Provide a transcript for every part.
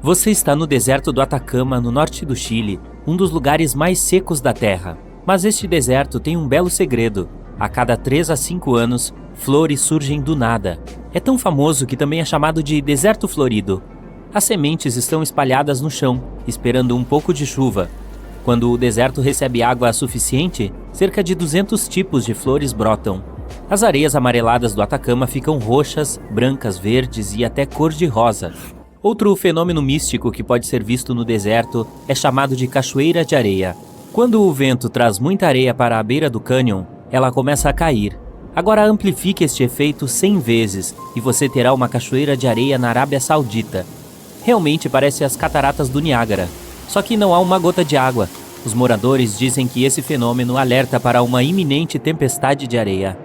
Você está no deserto do Atacama, no norte do Chile, um dos lugares mais secos da Terra. Mas este deserto tem um belo segredo. A cada 3 a 5 anos, flores surgem do nada. É tão famoso que também é chamado de deserto florido. As sementes estão espalhadas no chão, esperando um pouco de chuva. Quando o deserto recebe água suficiente, cerca de 200 tipos de flores brotam. As areias amareladas do Atacama ficam roxas, brancas, verdes e até cor-de-rosa. Outro fenômeno místico que pode ser visto no deserto é chamado de cachoeira de areia. Quando o vento traz muita areia para a beira do cânion, ela começa a cair. Agora amplifique este efeito 100 vezes e você terá uma cachoeira de areia na Arábia Saudita. Realmente parece as cataratas do Niágara, só que não há uma gota de água. Os moradores dizem que esse fenômeno alerta para uma iminente tempestade de areia.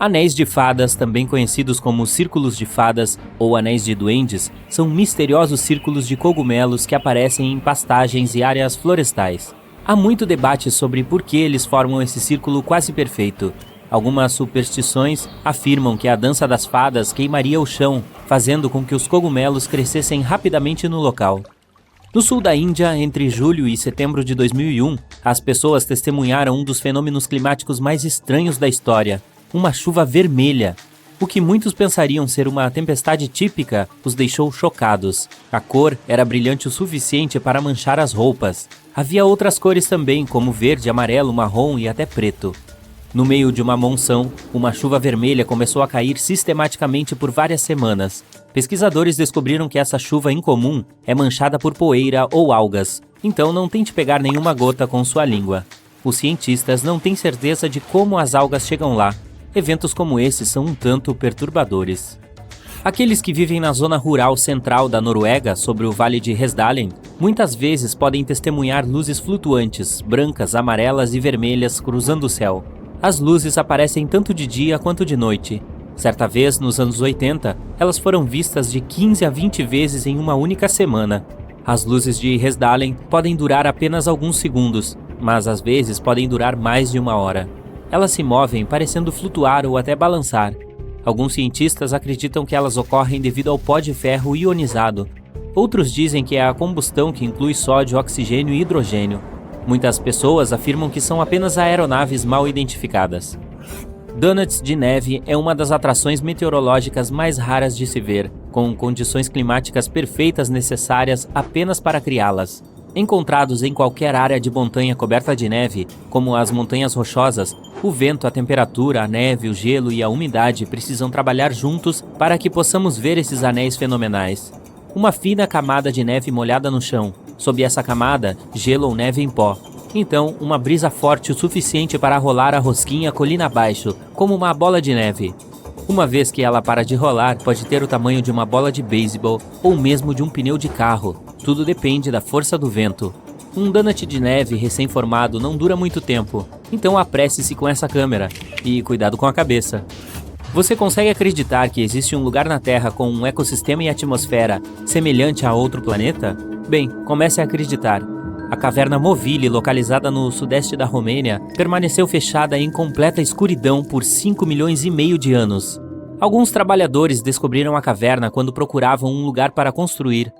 Anéis de fadas, também conhecidos como círculos de fadas ou anéis de duendes, são misteriosos círculos de cogumelos que aparecem em pastagens e áreas florestais. Há muito debate sobre por que eles formam esse círculo quase perfeito. Algumas superstições afirmam que a dança das fadas queimaria o chão, fazendo com que os cogumelos crescessem rapidamente no local. No sul da Índia, entre julho e setembro de 2001, as pessoas testemunharam um dos fenômenos climáticos mais estranhos da história. Uma chuva vermelha. O que muitos pensariam ser uma tempestade típica os deixou chocados. A cor era brilhante o suficiente para manchar as roupas. Havia outras cores também, como verde, amarelo, marrom e até preto. No meio de uma monção, uma chuva vermelha começou a cair sistematicamente por várias semanas. Pesquisadores descobriram que essa chuva incomum é manchada por poeira ou algas, então não tente pegar nenhuma gota com sua língua. Os cientistas não têm certeza de como as algas chegam lá. Eventos como esses são um tanto perturbadores. Aqueles que vivem na zona rural central da Noruega, sobre o Vale de Hesdalen, muitas vezes podem testemunhar luzes flutuantes, brancas, amarelas e vermelhas cruzando o céu. As luzes aparecem tanto de dia quanto de noite. Certa vez, nos anos 80, elas foram vistas de 15 a 20 vezes em uma única semana. As luzes de Hesdalen podem durar apenas alguns segundos, mas às vezes podem durar mais de uma hora. Elas se movem parecendo flutuar ou até balançar. Alguns cientistas acreditam que elas ocorrem devido ao pó de ferro ionizado. Outros dizem que é a combustão que inclui sódio, oxigênio e hidrogênio. Muitas pessoas afirmam que são apenas aeronaves mal identificadas. Donuts de neve é uma das atrações meteorológicas mais raras de se ver, com condições climáticas perfeitas necessárias apenas para criá-las. Encontrados em qualquer área de montanha coberta de neve, como as montanhas rochosas, o vento, a temperatura, a neve, o gelo e a umidade precisam trabalhar juntos para que possamos ver esses anéis fenomenais. Uma fina camada de neve molhada no chão. Sob essa camada, gelo ou neve em pó. Então, uma brisa forte o suficiente para rolar a rosquinha colina abaixo, como uma bola de neve. Uma vez que ela para de rolar, pode ter o tamanho de uma bola de beisebol ou mesmo de um pneu de carro. Tudo depende da força do vento. Um donut de neve recém-formado não dura muito tempo, então apresse-se com essa câmera. E cuidado com a cabeça. Você consegue acreditar que existe um lugar na Terra com um ecossistema e atmosfera semelhante a outro planeta? Bem, comece a acreditar. A caverna Movile, localizada no sudeste da Romênia, permaneceu fechada em completa escuridão por 5 milhões e meio de anos. Alguns trabalhadores descobriram a caverna quando procuravam um lugar para construir.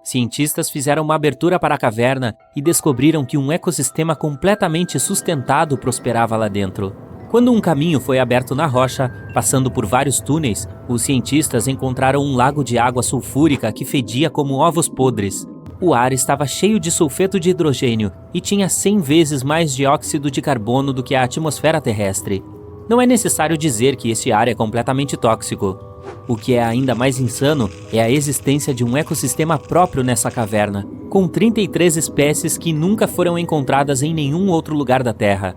Cientistas fizeram uma abertura para a caverna e descobriram que um ecossistema completamente sustentado prosperava lá dentro. Quando um caminho foi aberto na rocha, passando por vários túneis, os cientistas encontraram um lago de água sulfúrica que fedia como ovos podres. O ar estava cheio de sulfeto de hidrogênio e tinha 100 vezes mais dióxido de carbono do que a atmosfera terrestre. Não é necessário dizer que esse ar é completamente tóxico. O que é ainda mais insano é a existência de um ecossistema próprio nessa caverna, com 33 espécies que nunca foram encontradas em nenhum outro lugar da Terra.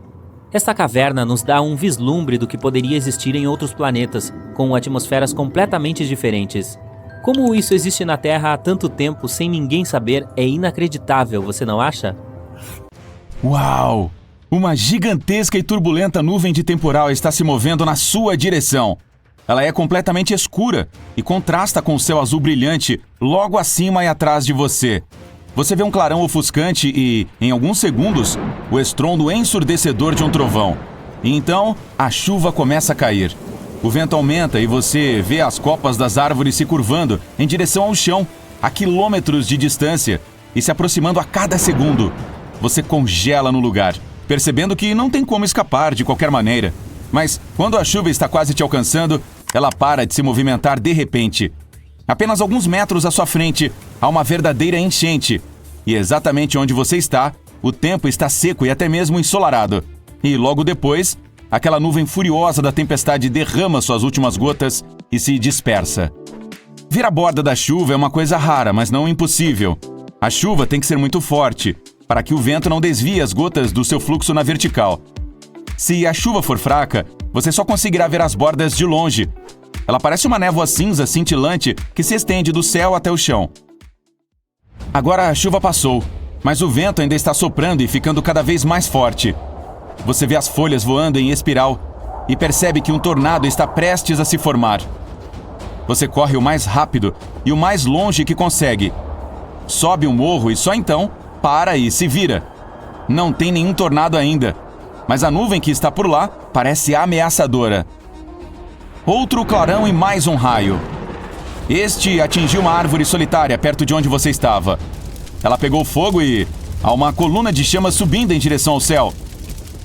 Esta caverna nos dá um vislumbre do que poderia existir em outros planetas, com atmosferas completamente diferentes. Como isso existe na Terra há tanto tempo sem ninguém saber é inacreditável, você não acha? Uau! Uma gigantesca e turbulenta nuvem de temporal está se movendo na sua direção. Ela é completamente escura e contrasta com o céu azul brilhante logo acima e atrás de você. Você vê um clarão ofuscante e, em alguns segundos, o estrondo ensurdecedor de um trovão. E então, a chuva começa a cair. O vento aumenta e você vê as copas das árvores se curvando em direção ao chão, a quilômetros de distância e se aproximando a cada segundo. Você congela no lugar, percebendo que não tem como escapar de qualquer maneira. Mas quando a chuva está quase te alcançando, ela para de se movimentar de repente. Apenas alguns metros à sua frente, há uma verdadeira enchente. E exatamente onde você está, o tempo está seco e até mesmo ensolarado. E logo depois, aquela nuvem furiosa da tempestade derrama suas últimas gotas e se dispersa. Vir a borda da chuva é uma coisa rara, mas não impossível. A chuva tem que ser muito forte, para que o vento não desvie as gotas do seu fluxo na vertical. Se a chuva for fraca, você só conseguirá ver as bordas de longe. Ela parece uma névoa cinza cintilante que se estende do céu até o chão. Agora a chuva passou, mas o vento ainda está soprando e ficando cada vez mais forte. Você vê as folhas voando em espiral e percebe que um tornado está prestes a se formar. Você corre o mais rápido e o mais longe que consegue. Sobe um morro e só então para e se vira. Não tem nenhum tornado ainda, mas a nuvem que está por lá parece ameaçadora. Outro clarão e mais um raio. Este atingiu uma árvore solitária perto de onde você estava. Ela pegou fogo e há uma coluna de chamas subindo em direção ao céu.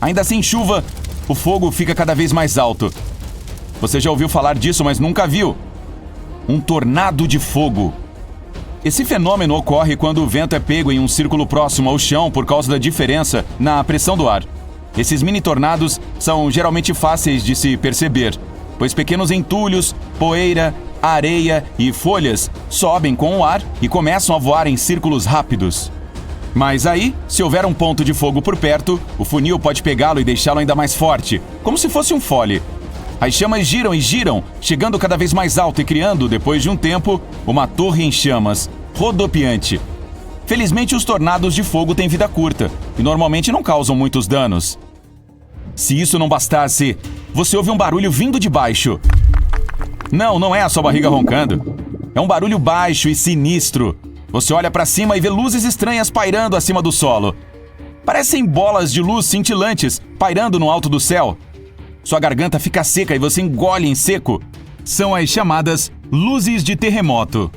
Ainda sem chuva, o fogo fica cada vez mais alto. Você já ouviu falar disso, mas nunca viu. Um tornado de fogo. Esse fenômeno ocorre quando o vento é pego em um círculo próximo ao chão por causa da diferença na pressão do ar. Esses mini tornados são geralmente fáceis de se perceber, pois pequenos entulhos, poeira, areia e folhas sobem com o ar e começam a voar em círculos rápidos. Mas aí, se houver um ponto de fogo por perto, o funil pode pegá-lo e deixá-lo ainda mais forte, como se fosse um fole. As chamas giram e giram, chegando cada vez mais alto e criando, depois de um tempo, uma torre em chamas, rodopiante. Felizmente, os tornados de fogo têm vida curta e normalmente não causam muitos danos. Se isso não bastasse, você ouve um barulho vindo de baixo. Não é a sua barriga roncando. É um barulho baixo e sinistro. Você olha para cima e vê luzes estranhas pairando acima do solo. Parecem bolas de luz cintilantes pairando no alto do céu. Sua garganta fica seca e você engole em seco. São as chamadas luzes de terremoto.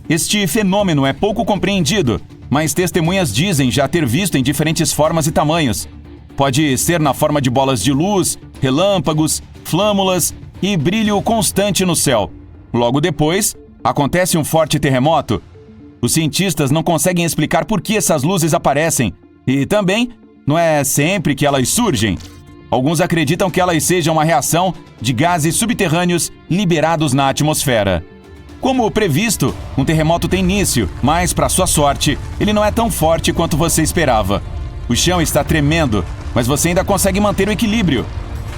Este fenômeno é pouco compreendido, mas testemunhas dizem já ter visto em diferentes formas e tamanhos. Pode ser na forma de bolas de luz, relâmpagos, flâmulas e brilho constante no céu. Logo depois, acontece um forte terremoto. Os cientistas não conseguem explicar por que essas luzes aparecem e também não é sempre que elas surgem. Alguns acreditam que elas sejam uma reação de gases subterrâneos liberados na atmosfera. Como previsto, um terremoto tem início, mas, para sua sorte, ele não é tão forte quanto você esperava. O chão está tremendo, mas você ainda consegue manter o equilíbrio.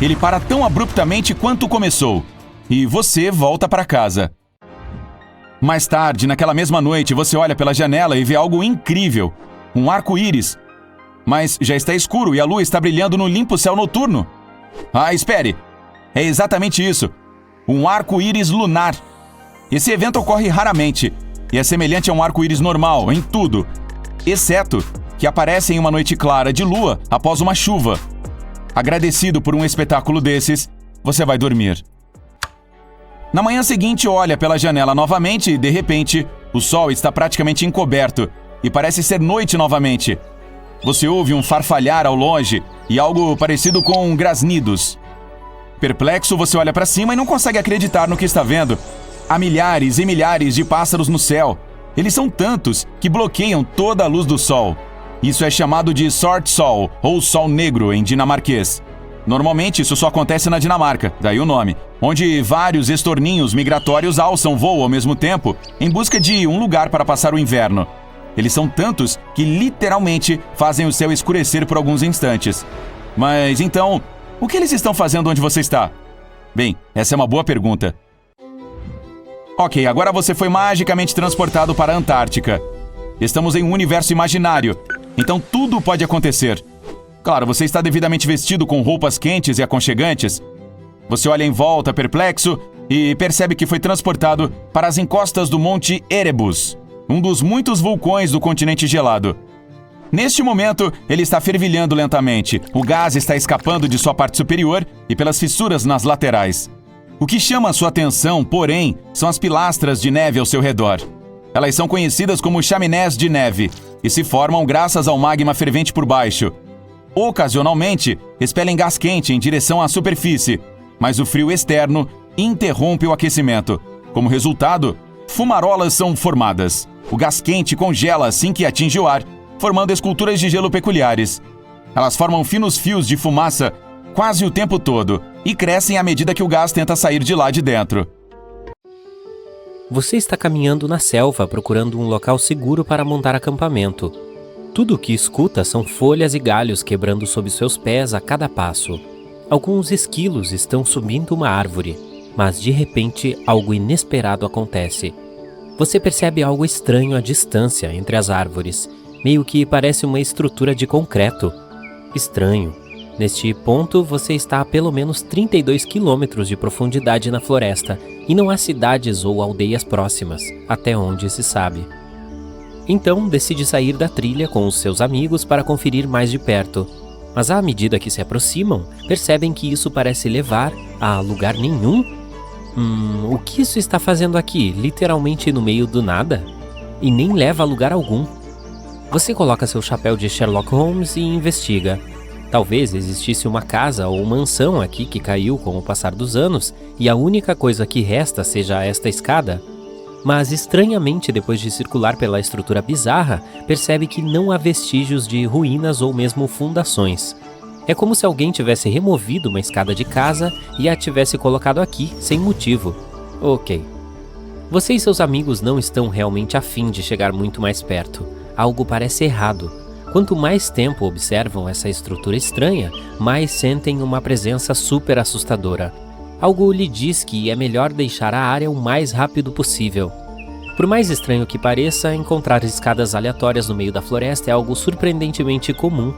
Ele para tão abruptamente quanto começou. E você volta para casa. Mais tarde, naquela mesma noite, você olha pela janela e vê algo incrível. Um arco-íris. Mas já está escuro e a lua está brilhando no limpo céu noturno. Ah, espere! É exatamente isso. Um arco-íris lunar. Esse evento ocorre raramente e é semelhante a um arco-íris normal em tudo, exceto que aparece em uma noite clara de lua após uma chuva. Agradecido por um espetáculo desses, você vai dormir. Na manhã seguinte, olha pela janela novamente e, de repente, o sol está praticamente encoberto e parece ser noite novamente. Você ouve um farfalhar ao longe e algo parecido com grasnidos. Perplexo, você olha para cima e não consegue acreditar no que está vendo. Há milhares e milhares de pássaros no céu. Eles são tantos que bloqueiam toda a luz do sol. Isso é chamado de Sword Sol, ou Sol Negro, em dinamarquês. Normalmente, isso só acontece na Dinamarca, daí o nome, onde vários estorninhos migratórios alçam voo ao mesmo tempo, em busca de um lugar para passar o inverno. Eles são tantos que literalmente fazem o céu escurecer por alguns instantes. Mas então, o que eles estão fazendo onde você está? Bem, essa é uma boa pergunta. Ok, agora você foi magicamente transportado para a Antártica. Estamos em um universo imaginário, então tudo pode acontecer. Claro, você está devidamente vestido com roupas quentes e aconchegantes. Você olha em volta, perplexo, e percebe que foi transportado para as encostas do Monte Erebus, um dos muitos vulcões do continente gelado. Neste momento, ele está fervilhando lentamente. O gás está escapando de sua parte superior e pelas fissuras nas laterais. O que chama a sua atenção, porém, são as pilastras de neve ao seu redor. Elas são conhecidas como chaminés de neve e se formam graças ao magma fervente por baixo. Ocasionalmente, expelem gás quente em direção à superfície, mas o frio externo interrompe o aquecimento. Como resultado, fumarolas são formadas. O gás quente congela assim que atinge o ar, formando esculturas de gelo peculiares. Elas formam finos fios de fumaça quase o tempo todo e crescem à medida que o gás tenta sair de lá de dentro. Você está caminhando na selva procurando um local seguro para montar acampamento. Tudo o que escuta são folhas e galhos quebrando sob seus pés a cada passo. Alguns esquilos estão subindo uma árvore, mas de repente algo inesperado acontece. Você percebe algo estranho à distância entre as árvores, meio que parece uma estrutura de concreto. Estranho. Neste ponto, você está a pelo menos 32 quilômetros de profundidade na floresta e não há cidades ou aldeias próximas, até onde se sabe. Então, decide sair da trilha com os seus amigos para conferir mais de perto. Mas à medida que se aproximam, percebem que isso parece levar a lugar nenhum. O que isso está fazendo aqui, literalmente no meio do nada? E nem leva a lugar algum. Você coloca seu chapéu de Sherlock Holmes e investiga. Talvez existisse uma casa ou mansão aqui que caiu com o passar dos anos e a única coisa que resta seja esta escada. Mas estranhamente, depois de circular pela estrutura bizarra, percebe que não há vestígios de ruínas ou mesmo fundações. É como se alguém tivesse removido uma escada de casa e a tivesse colocado aqui, sem motivo. Ok. Você e seus amigos não estão realmente afim de chegar muito mais perto. Algo parece errado. Quanto mais tempo observam essa estrutura estranha, mais sentem uma presença super assustadora. Algo lhe diz que é melhor deixar a área o mais rápido possível. Por mais estranho que pareça, encontrar escadas aleatórias no meio da floresta é algo surpreendentemente comum.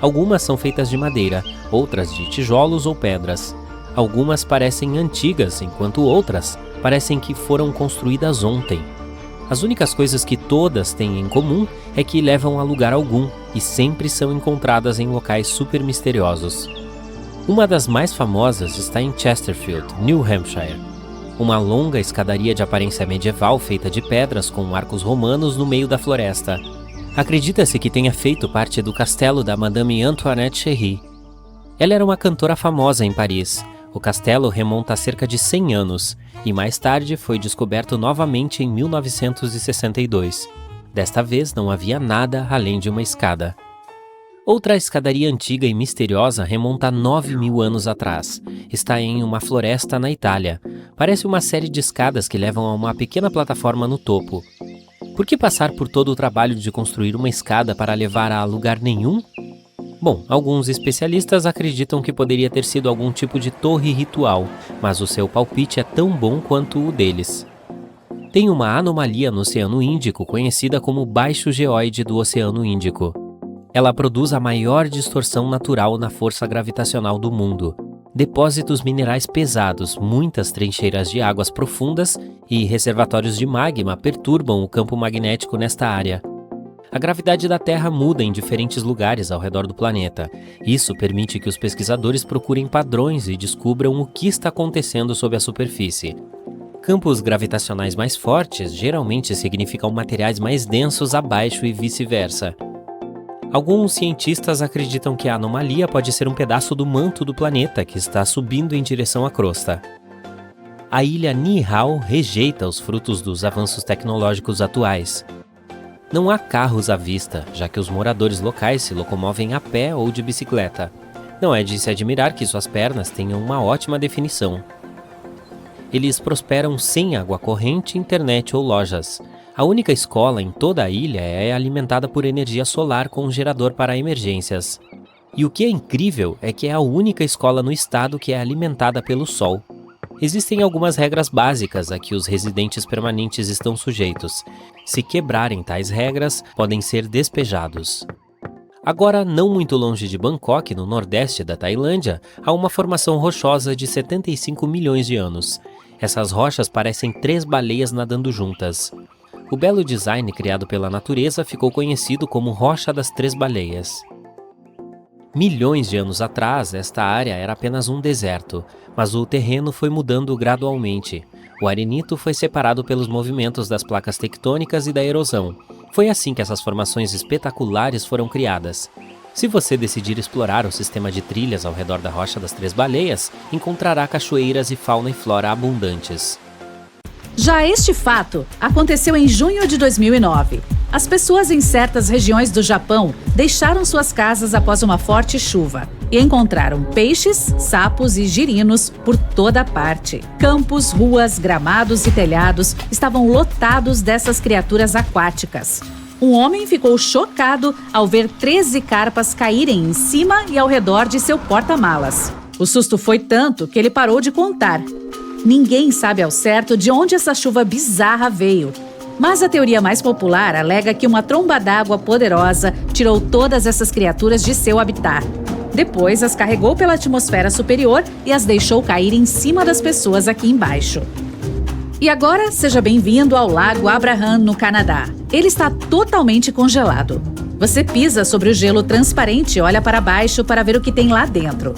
Algumas são feitas de madeira, outras de tijolos ou pedras. Algumas parecem antigas, enquanto outras parecem que foram construídas ontem. As únicas coisas que todas têm em comum é que levam a lugar algum e sempre são encontradas em locais super misteriosos. Uma das mais famosas está em Chesterfield, New Hampshire. Uma longa escadaria de aparência medieval feita de pedras com arcos romanos no meio da floresta. Acredita-se que tenha feito parte do castelo da Madame Antoinette Cherry. Ela era uma cantora famosa em Paris. O castelo remonta a cerca de 100 anos e mais tarde foi descoberto novamente em 1962. Desta vez não havia nada além de uma escada. Outra escadaria antiga e misteriosa remonta a 9.000 anos atrás. Está em uma floresta na Itália. Parece uma série de escadas que levam a uma pequena plataforma no topo. Por que passar por todo o trabalho de construir uma escada para levar a lugar nenhum? Bom, alguns especialistas acreditam que poderia ter sido algum tipo de torre ritual, mas o seu palpite é tão bom quanto o deles. Tem uma anomalia no Oceano Índico conhecida como baixo geóide do Oceano Índico. Ela produz a maior distorção natural na força gravitacional do mundo. Depósitos minerais pesados, muitas trincheiras de águas profundas e reservatórios de magma perturbam o campo magnético nesta área. A gravidade da Terra muda em diferentes lugares ao redor do planeta. Isso permite que os pesquisadores procurem padrões e descubram o que está acontecendo sob a superfície. Campos gravitacionais mais fortes geralmente significam materiais mais densos abaixo e vice-versa. Alguns cientistas acreditam que a anomalia pode ser um pedaço do manto do planeta que está subindo em direção à crosta. A ilha Niihau rejeita os frutos dos avanços tecnológicos atuais. Não há carros à vista, já que os moradores locais se locomovem a pé ou de bicicleta. Não é de se admirar que suas pernas tenham uma ótima definição. Eles prosperam sem água corrente, internet ou lojas. A única escola em toda a ilha é alimentada por energia solar com um gerador para emergências. E o que é incrível é que é a única escola no estado que é alimentada pelo sol. Existem algumas regras básicas a que os residentes permanentes estão sujeitos. Se quebrarem tais regras, podem ser despejados. Agora, não muito longe de Bangkok, no nordeste da Tailândia, há uma formação rochosa de 75 milhões de anos. Essas rochas parecem 3 baleias nadando juntas. O belo design criado pela natureza ficou conhecido como Rocha das 3 Baleias. Milhões de anos atrás, esta área era apenas um deserto, mas o terreno foi mudando gradualmente. O arenito foi separado pelos movimentos das placas tectônicas e da erosão. Foi assim que essas formações espetaculares foram criadas. Se você decidir explorar o sistema de trilhas ao redor da Rocha das Três Baleias, encontrará cachoeiras e fauna e flora abundantes. Já este fato aconteceu em junho de 2009. As pessoas em certas regiões do Japão deixaram suas casas após uma forte chuva e encontraram peixes, sapos e girinos por toda parte. Campos, ruas, gramados e telhados estavam lotados dessas criaturas aquáticas. Um homem ficou chocado ao ver 13 carpas caírem em cima e ao redor de seu porta-malas. O susto foi tanto que ele parou de contar. Ninguém sabe ao certo de onde essa chuva bizarra veio. Mas a teoria mais popular alega que uma tromba d'água poderosa tirou todas essas criaturas de seu habitat. Depois as carregou pela atmosfera superior e as deixou cair em cima das pessoas aqui embaixo. E agora, seja bem-vindo ao Lago Abraham, no Canadá. Ele está totalmente congelado. Você pisa sobre o gelo transparente e olha para baixo para ver o que tem lá dentro.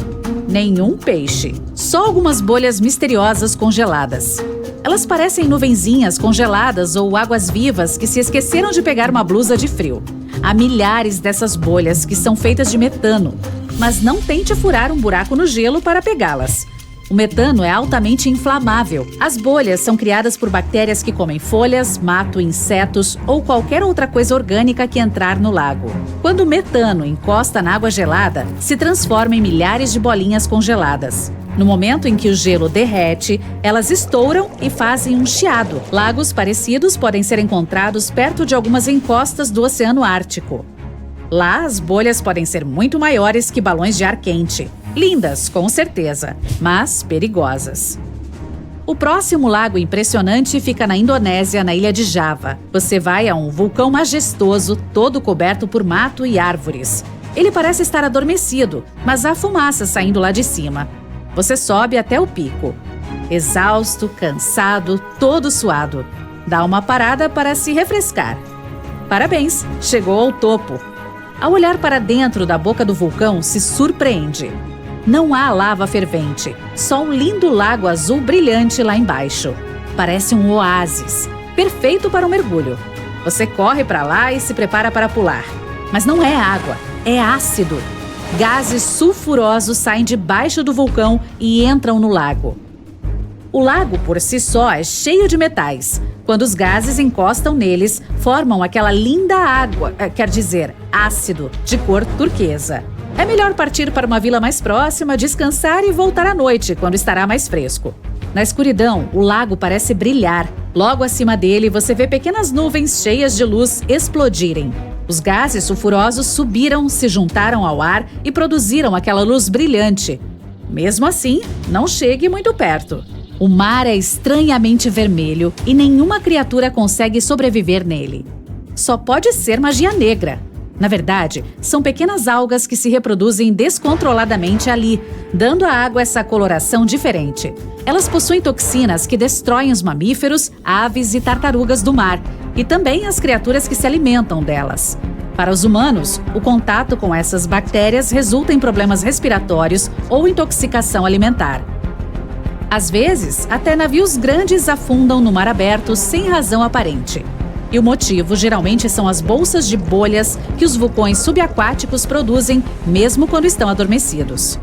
Nenhum peixe, só algumas bolhas misteriosas congeladas. Elas parecem nuvenzinhas congeladas ou águas vivas que se esqueceram de pegar uma blusa de frio. Há milhares dessas bolhas que são feitas de metano, mas não tente furar um buraco no gelo para pegá-las. O metano é altamente inflamável. As bolhas são criadas por bactérias que comem folhas, mato, insetos ou qualquer outra coisa orgânica que entrar no lago. Quando o metano encosta na água gelada, se transforma em milhares de bolinhas congeladas. No momento em que o gelo derrete, elas estouram e fazem um chiado. Lagos parecidos podem ser encontrados perto de algumas encostas do Oceano Ártico. Lá, as bolhas podem ser muito maiores que balões de ar quente. Lindas, com certeza, mas perigosas. O próximo lago impressionante fica na Indonésia, na ilha de Java. Você vai a um vulcão majestoso, todo coberto por mato e árvores. Ele parece estar adormecido, mas há fumaça saindo lá de cima. Você sobe até o pico. Exausto, cansado, todo suado. Dá uma parada para se refrescar. Parabéns, chegou ao topo. Ao olhar para dentro da boca do vulcão, se surpreende. Não há lava fervente, só um lindo lago azul brilhante lá embaixo. Parece um oásis, perfeito para um mergulho. Você corre para lá e se prepara para pular. Mas não é água, é ácido. Gases sulfurosos saem de baixo do vulcão e entram no lago. O lago, por si só, é cheio de metais. Quando os gases encostam neles, formam aquela linda água, ácido, de cor turquesa. É melhor partir para uma vila mais próxima, descansar e voltar à noite, quando estará mais fresco. Na escuridão, o lago parece brilhar. Logo acima dele, você vê pequenas nuvens cheias de luz explodirem. Os gases sulfurosos subiram, se juntaram ao ar e produziram aquela luz brilhante. Mesmo assim, não chegue muito perto. O mar é estranhamente vermelho e nenhuma criatura consegue sobreviver nele. Só pode ser magia negra. Na verdade, são pequenas algas que se reproduzem descontroladamente ali, dando à água essa coloração diferente. Elas possuem toxinas que destroem os mamíferos, aves e tartarugas do mar, e também as criaturas que se alimentam delas. Para os humanos, o contato com essas bactérias resulta em problemas respiratórios ou intoxicação alimentar. Às vezes, até navios grandes afundam no mar aberto sem razão aparente. E o motivo geralmente são as bolsas de bolhas que os vulcões subaquáticos produzem mesmo quando estão adormecidos.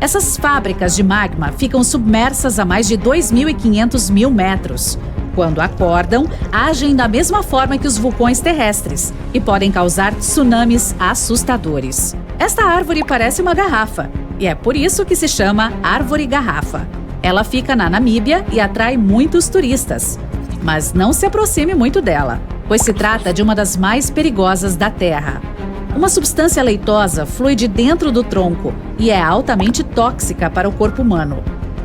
Essas fábricas de magma ficam submersas a mais de 2.500 metros. Quando acordam, agem da mesma forma que os vulcões terrestres e podem causar tsunamis assustadores. Esta árvore parece uma garrafa e é por isso que se chama árvore-garrafa. Ela fica na Namíbia e atrai muitos turistas. Mas não se aproxime muito dela, pois se trata de uma das mais perigosas da Terra. Uma substância leitosa flui de dentro do tronco e é altamente tóxica para o corpo humano.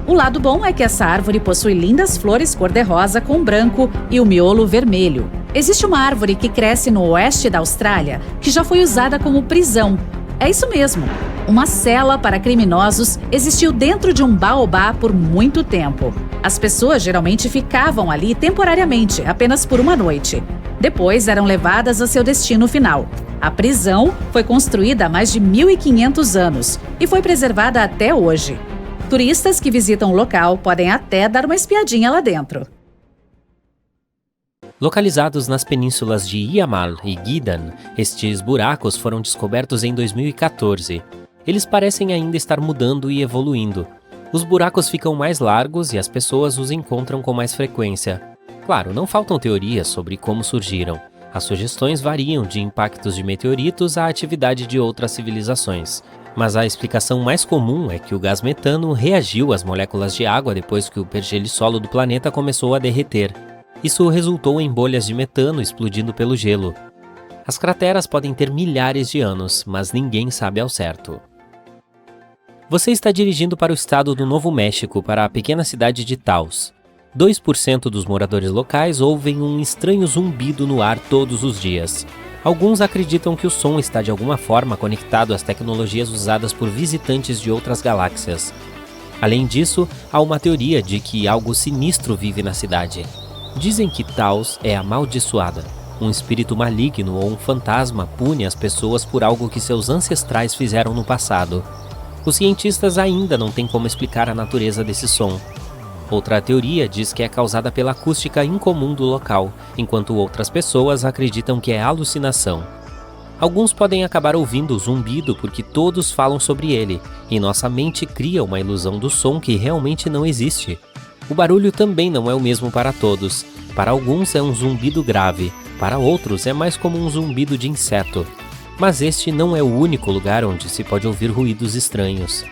O lado bom é que essa árvore possui lindas flores cor-de-rosa com branco e o miolo vermelho. Existe uma árvore que cresce no oeste da Austrália que já foi usada como prisão. É isso mesmo. Uma cela para criminosos existiu dentro de um baobá por muito tempo. As pessoas geralmente ficavam ali temporariamente, apenas por uma noite. Depois eram levadas a seu destino final. A prisão foi construída há mais de 1.500 anos e foi preservada até hoje. Turistas que visitam o local podem até dar uma espiadinha lá dentro. Localizados nas penínsulas de Yamal e Gidan, estes buracos foram descobertos em 2014. Eles parecem ainda estar mudando e evoluindo. Os buracos ficam mais largos e as pessoas os encontram com mais frequência. Claro, não faltam teorias sobre como surgiram. As sugestões variam de impactos de meteoritos à atividade de outras civilizações. Mas a explicação mais comum é que o gás metano reagiu às moléculas de água depois que o pergelissolo do planeta começou a derreter. Isso resultou em bolhas de metano explodindo pelo gelo. As crateras podem ter milhares de anos, mas ninguém sabe ao certo. Você está dirigindo para o estado do Novo México, para a pequena cidade de Taos. 2% dos moradores locais ouvem um estranho zumbido no ar todos os dias. Alguns acreditam que o som está de alguma forma conectado às tecnologias usadas por visitantes de outras galáxias. Além disso, há uma teoria de que algo sinistro vive na cidade. Dizem que Taos é amaldiçoada. Um espírito maligno ou um fantasma pune as pessoas por algo que seus ancestrais fizeram no passado. Os cientistas ainda não têm como explicar a natureza desse som. Outra teoria diz que é causada pela acústica incomum do local, enquanto outras pessoas acreditam que é alucinação. Alguns podem acabar ouvindo o zumbido porque todos falam sobre ele, e nossa mente cria uma ilusão do som que realmente não existe. O barulho também não é o mesmo para todos. Para alguns é um zumbido grave, para outros é mais como um zumbido de inseto. Mas este não é o único lugar onde se pode ouvir ruídos estranhos.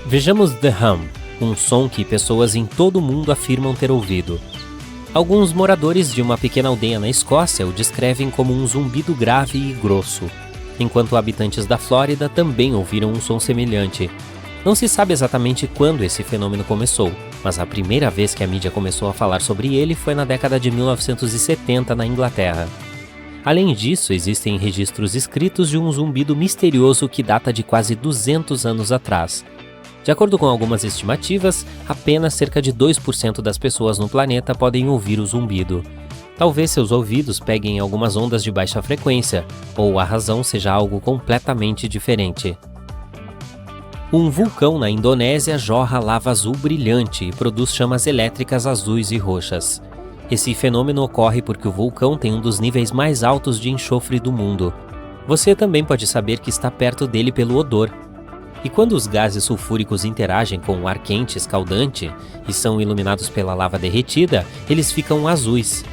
Vejamos The Hum, um som que pessoas em todo o mundo afirmam ter ouvido. Alguns moradores de uma pequena aldeia na Escócia o descrevem como um zumbido grave e grosso, enquanto habitantes da Flórida também ouviram um som semelhante. Não se sabe exatamente quando esse fenômeno começou, mas a primeira vez que a mídia começou a falar sobre ele foi na década de 1970 na Inglaterra. Além disso, existem registros escritos de um zumbido misterioso que data de quase 200 anos atrás. De acordo com algumas estimativas, apenas cerca de 2% das pessoas no planeta podem ouvir o zumbido. Talvez seus ouvidos peguem algumas ondas de baixa frequência, ou a razão seja algo completamente diferente. Um vulcão na Indonésia jorra lava azul brilhante e produz chamas elétricas azuis e roxas. Esse fenômeno ocorre porque o vulcão tem um dos níveis mais altos de enxofre do mundo. Você também pode saber que está perto dele pelo odor. E quando os gases sulfúricos interagem com o ar quente escaldante e são iluminados pela lava derretida, eles ficam azuis.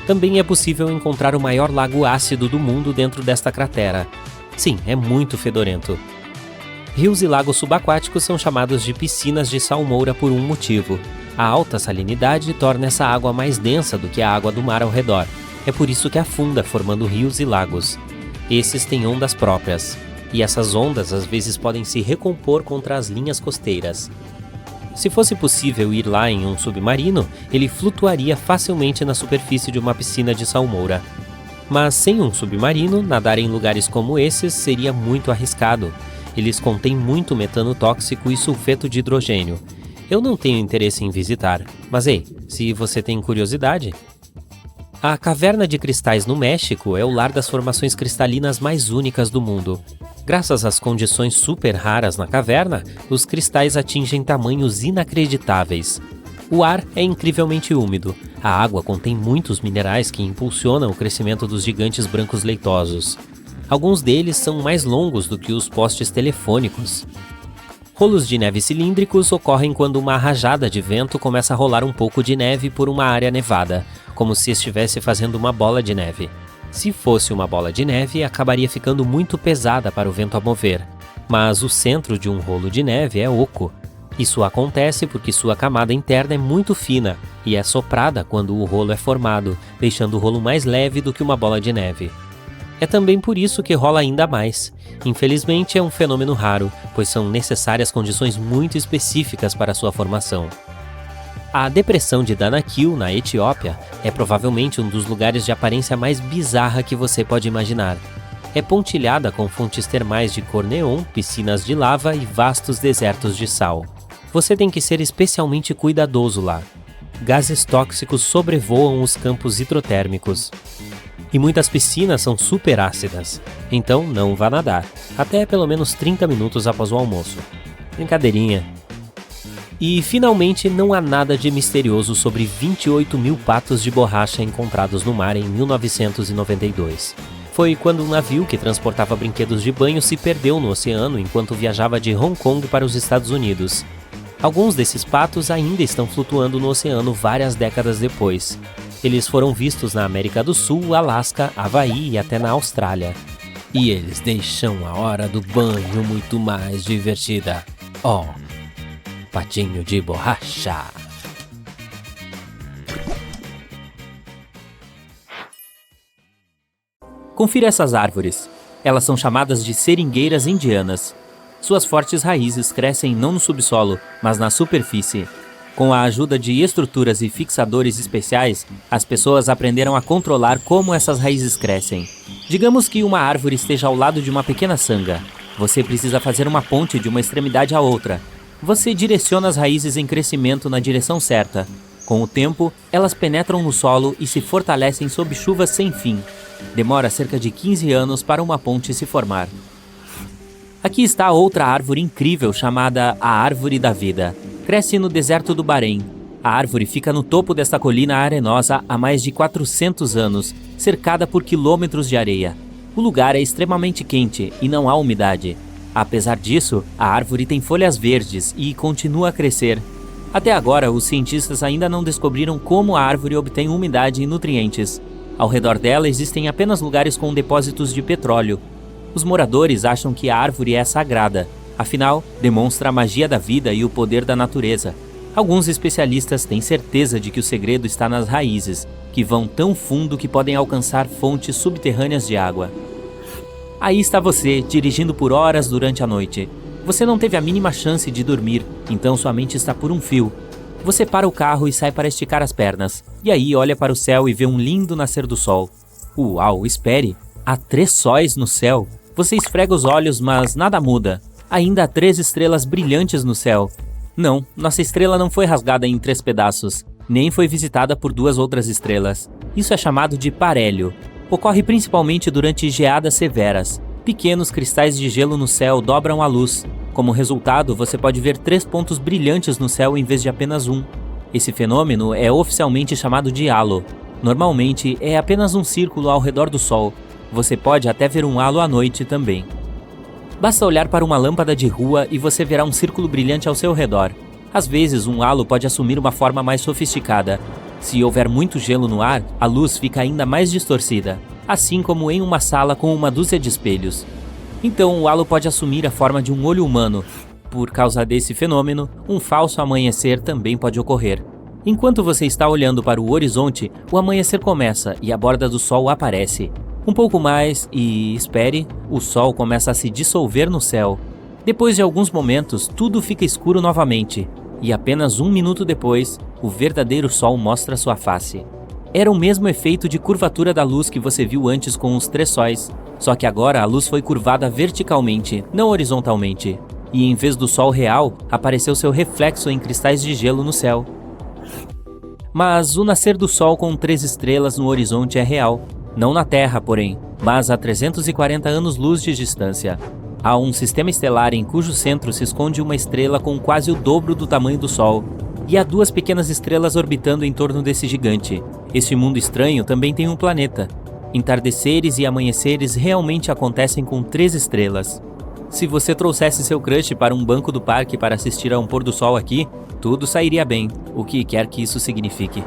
Também é possível encontrar o maior lago ácido do mundo dentro desta cratera. Sim, é muito fedorento. Rios e lagos subaquáticos são chamados de piscinas de salmoura por um motivo. A alta salinidade torna essa água mais densa do que a água do mar ao redor. É por isso que afunda, formando rios e lagos. Esses têm ondas próprias, e essas ondas às vezes podem se recompor contra as linhas costeiras. Se fosse possível ir lá em um submarino, ele flutuaria facilmente na superfície de uma piscina de salmoura. Mas sem um submarino, nadar em lugares como esses seria muito arriscado. Eles contêm muito metano tóxico e sulfeto de hidrogênio. Eu não tenho interesse em visitar, mas ei, se você tem curiosidade... A Caverna de Cristais no México é o lar das formações cristalinas mais únicas do mundo. Graças às condições super raras na caverna, os cristais atingem tamanhos inacreditáveis. O ar é incrivelmente úmido. A água contém muitos minerais que impulsionam o crescimento dos gigantes brancos leitosos. Alguns deles são mais longos do que os postes telefônicos. Rolos de neve cilíndricos ocorrem quando uma rajada de vento começa a rolar um pouco de neve por uma área nevada, como se estivesse fazendo uma bola de neve. Se fosse uma bola de neve, acabaria ficando muito pesada para o vento a mover. Mas o centro de um rolo de neve é oco. Isso acontece porque sua camada interna é muito fina e é soprada quando o rolo é formado, deixando o rolo mais leve do que uma bola de neve. É também por isso que rola ainda mais. Infelizmente é um fenômeno raro, pois são necessárias condições muito específicas para sua formação. A depressão de Danakil, na Etiópia, é provavelmente um dos lugares de aparência mais bizarra que você pode imaginar. É pontilhada com fontes termais de cor neon, piscinas de lava e vastos desertos de sal. Você tem que ser especialmente cuidadoso lá. Gases tóxicos sobrevoam os campos hidrotérmicos. E muitas piscinas são super ácidas, então não vá nadar, até pelo menos 30 minutos após o almoço. Brincadeirinha. E, finalmente, não há nada de misterioso sobre 28 mil patos de borracha encontrados no mar em 1992. Foi quando um navio que transportava brinquedos de banho se perdeu no oceano enquanto viajava de Hong Kong para os Estados Unidos. Alguns desses patos ainda estão flutuando no oceano várias décadas depois. Eles foram vistos na América do Sul, Alasca, Havaí e até na Austrália. E eles deixam a hora do banho muito mais divertida. Patinho de borracha. Confira essas árvores. Elas são chamadas de seringueiras indianas. Suas fortes raízes crescem não no subsolo, mas na superfície. Com a ajuda de estruturas e fixadores especiais, as pessoas aprenderam a controlar como essas raízes crescem. Digamos que uma árvore esteja ao lado de uma pequena sanga. Você precisa fazer uma ponte de uma extremidade à outra. Você direciona as raízes em crescimento na direção certa. Com o tempo, elas penetram no solo e se fortalecem sob chuvas sem fim. Demora cerca de 15 anos para uma ponte se formar. Aqui está outra árvore incrível chamada a Árvore da Vida. Cresce no deserto do Bahrein. A árvore fica no topo desta colina arenosa há mais de 400 anos, cercada por quilômetros de areia. O lugar é extremamente quente e não há umidade. Apesar disso, a árvore tem folhas verdes e continua a crescer. Até agora, os cientistas ainda não descobriram como a árvore obtém umidade e nutrientes. Ao redor dela existem apenas lugares com depósitos de petróleo. Os moradores acham que a árvore é sagrada, afinal, demonstra a magia da vida e o poder da natureza. Alguns especialistas têm certeza de que o segredo está nas raízes, que vão tão fundo que podem alcançar fontes subterrâneas de água. Aí está você, dirigindo por horas durante a noite. Você não teve a mínima chance de dormir, então sua mente está por um fio. Você para o carro e sai para esticar as pernas. E aí olha para o céu e vê um lindo nascer do sol. Uau, espere! Há 3 sóis no céu. Você esfrega os olhos, mas nada muda. Ainda há 3 estrelas brilhantes no céu. Não, nossa estrela não foi rasgada em 3 pedaços, nem foi visitada por 2 outras estrelas. Isso é chamado de parélio. Ocorre principalmente durante geadas severas. Pequenos cristais de gelo no céu dobram a luz. Como resultado, você pode ver 3 pontos brilhantes no céu em vez de apenas um. Esse fenômeno é oficialmente chamado de halo. Normalmente, é apenas um círculo ao redor do Sol. Você pode até ver um halo à noite também. Basta olhar para uma lâmpada de rua e você verá um círculo brilhante ao seu redor. Às vezes, um halo pode assumir uma forma mais sofisticada. Se houver muito gelo no ar, a luz fica ainda mais distorcida, assim como em uma sala com uma dúzia de espelhos. Então, o halo pode assumir a forma de um olho humano. Por causa desse fenômeno, um falso amanhecer também pode ocorrer. Enquanto você está olhando para o horizonte, o amanhecer começa e a borda do sol aparece. Um pouco mais e, espere, o sol começa a se dissolver no céu. Depois de alguns momentos, tudo fica escuro novamente. E apenas 1 minuto depois, o verdadeiro sol mostra sua face. Era o mesmo efeito de curvatura da luz que você viu antes com os 3 sóis, só que agora a luz foi curvada verticalmente, não horizontalmente. E em vez do sol real, apareceu seu reflexo em cristais de gelo no céu. Mas o nascer do sol com 3 estrelas no horizonte é real. Não na Terra, porém, mas a 340 anos-luz de distância. Há um sistema estelar em cujo centro se esconde uma estrela com quase o dobro do tamanho do Sol. E há 2 pequenas estrelas orbitando em torno desse gigante. Este mundo estranho também tem um planeta. Entardeceres e amanheceres realmente acontecem com 3 estrelas. Se você trouxesse seu crush para um banco do parque para assistir a um pôr do sol aqui, tudo sairia bem, o que quer que isso signifique.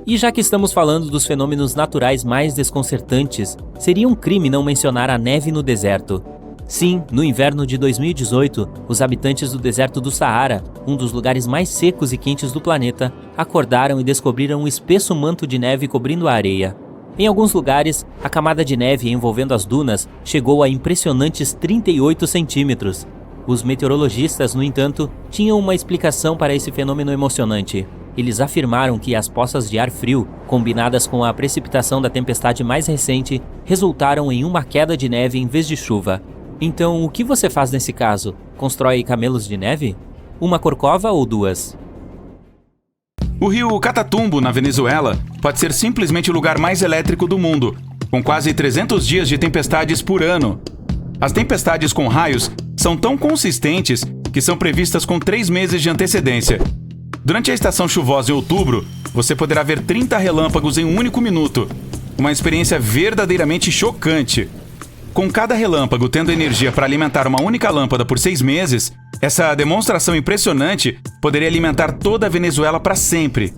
E já que estamos falando dos fenômenos naturais mais desconcertantes, seria um crime não mencionar a neve no deserto. Sim, no inverno de 2018, os habitantes do deserto do Saara, um dos lugares mais secos e quentes do planeta, acordaram e descobriram um espesso manto de neve cobrindo a areia. Em alguns lugares, a camada de neve envolvendo as dunas chegou a impressionantes 38 centímetros. Os meteorologistas, no entanto, tinham uma explicação para esse fenômeno emocionante. Eles afirmaram que as poças de ar frio, combinadas com a precipitação da tempestade mais recente, resultaram em uma queda de neve em vez de chuva. Então, o que você faz nesse caso? Constrói camelos de neve? Uma corcova ou 2? O rio Catatumbo, na Venezuela, pode ser simplesmente o lugar mais elétrico do mundo, com quase 300 dias de tempestades por ano. As tempestades com raios são tão consistentes que são previstas com 3 meses de antecedência. Durante a estação chuvosa em outubro, você poderá ver 30 relâmpagos em um único minuto. Uma experiência verdadeiramente chocante. Com cada relâmpago tendo energia para alimentar uma única lâmpada por 6 meses, essa demonstração impressionante poderia alimentar toda a Venezuela para sempre.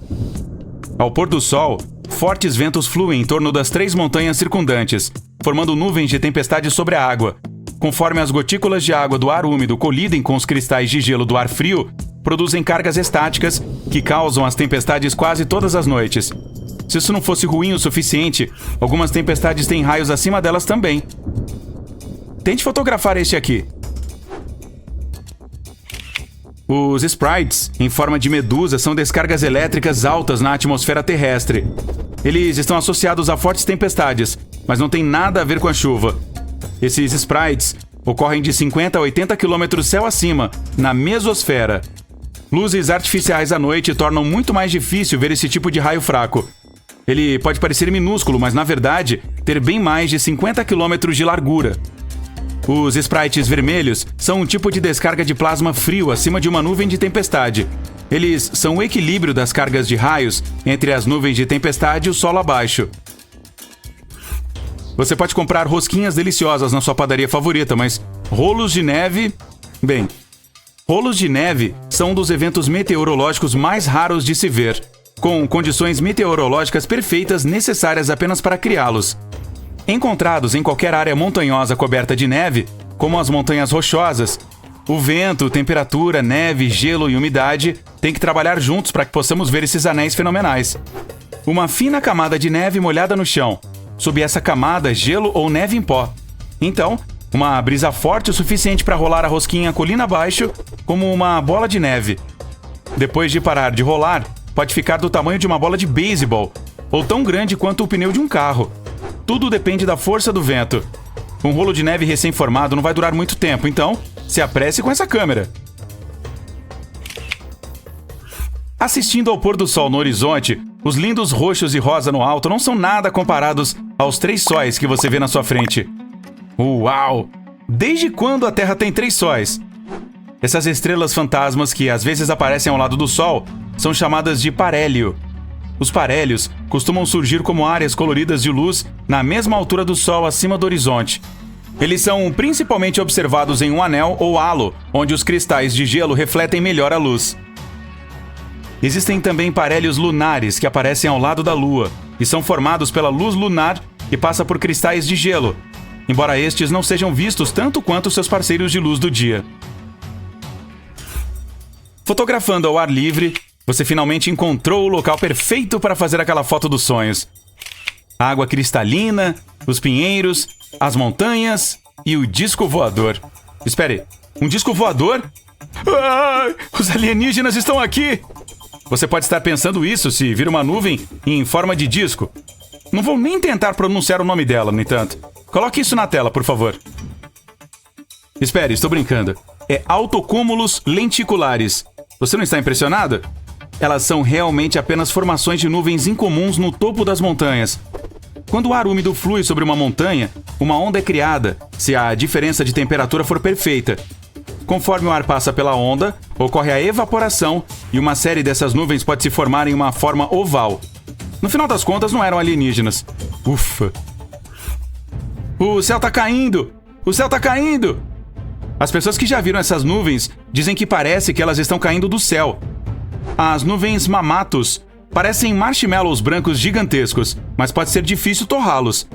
Ao pôr do sol, fortes ventos fluem em torno das 3 montanhas circundantes, formando nuvens de tempestade sobre a água. Conforme as gotículas de água do ar úmido colidem com os cristais de gelo do ar frio, produzem cargas estáticas que causam as tempestades quase todas as noites. Se isso não fosse ruim o suficiente, algumas tempestades têm raios acima delas também. Tente fotografar este aqui. Os sprites, em forma de medusa, são descargas elétricas altas na atmosfera terrestre. Eles estão associados a fortes tempestades, mas não tem nada a ver com a chuva. Esses sprites ocorrem de 50 a 80 km céu acima, na mesosfera. Luzes artificiais à noite tornam muito mais difícil ver esse tipo de raio fraco. Ele pode parecer minúsculo, mas na verdade ter bem mais de 50 km de largura. Os sprites vermelhos são um tipo de descarga de plasma frio acima de uma nuvem de tempestade. Eles são o equilíbrio das cargas de raios entre as nuvens de tempestade e o solo abaixo. Você pode comprar rosquinhas deliciosas na sua padaria favorita, mas rolos de neve... Bem, rolos de neve são um dos eventos meteorológicos mais raros de se ver, com condições meteorológicas perfeitas necessárias apenas para criá-los. Encontrados em qualquer área montanhosa coberta de neve, como as montanhas rochosas, o vento, temperatura, neve, gelo e umidade têm que trabalhar juntos para que possamos ver esses anéis fenomenais. Uma fina camada de neve molhada no chão. Sob essa camada, gelo ou neve em pó. Então, uma brisa forte o suficiente para rolar a rosquinha colina abaixo, como uma bola de neve. Depois de parar de rolar, pode ficar do tamanho de uma bola de beisebol, ou tão grande quanto o pneu de um carro. Tudo depende da força do vento. Um rolo de neve recém-formado não vai durar muito tempo, então se apresse com essa câmera. Assistindo ao pôr do sol no horizonte, os lindos roxos e rosa no alto não são nada comparados aos 3 sóis que você vê na sua frente. Uau! Desde quando a Terra tem 3 sóis? Essas estrelas fantasmas que às vezes aparecem ao lado do Sol são chamadas de parélio. Os parélios costumam surgir como áreas coloridas de luz na mesma altura do Sol acima do horizonte. Eles são principalmente observados em um anel ou halo, onde os cristais de gelo refletem melhor a luz. Existem também parélios lunares que aparecem ao lado da Lua e são formados pela luz lunar que passa por cristais de gelo, embora estes não sejam vistos tanto quanto seus parceiros de luz do dia. Fotografando ao ar livre, você finalmente encontrou o local perfeito para fazer aquela foto dos sonhos. A água cristalina, os pinheiros, as montanhas e o disco voador. Espere, um disco voador? Ah, os alienígenas estão aqui! Você pode estar pensando isso se vir uma nuvem em forma de disco. Não vou nem tentar pronunciar o nome dela, no entanto. Coloque isso na tela, por favor. Espere, estou brincando. É altocúmulos lenticulares. Você não está impressionado? Elas são realmente apenas formações de nuvens incomuns no topo das montanhas. Quando o ar úmido flui sobre uma montanha, uma onda é criada, se a diferença de temperatura for perfeita. Conforme o ar passa pela onda, ocorre a evaporação e uma série dessas nuvens pode se formar em uma forma oval. No final das contas, não eram alienígenas. Ufa! O céu tá caindo! O céu tá caindo! As pessoas que já viram essas nuvens dizem que parece que elas estão caindo do céu. As nuvens mamatos parecem marshmallows brancos gigantescos, mas pode ser difícil torrá-los.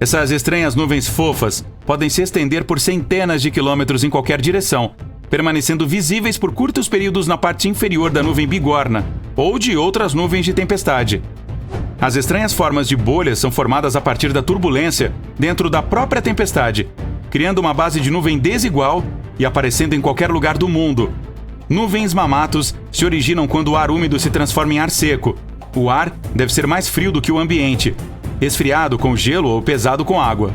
Essas estranhas nuvens fofas podem se estender por centenas de quilômetros em qualquer direção, permanecendo visíveis por curtos períodos na parte inferior da nuvem bigorna ou de outras nuvens de tempestade. As estranhas formas de bolhas são formadas a partir da turbulência dentro da própria tempestade, criando uma base de nuvem desigual e aparecendo em qualquer lugar do mundo. Nuvens mamatos se originam quando o ar úmido se transforma em ar seco. O ar deve ser mais frio do que o ambiente, esfriado com gelo ou pesado com água.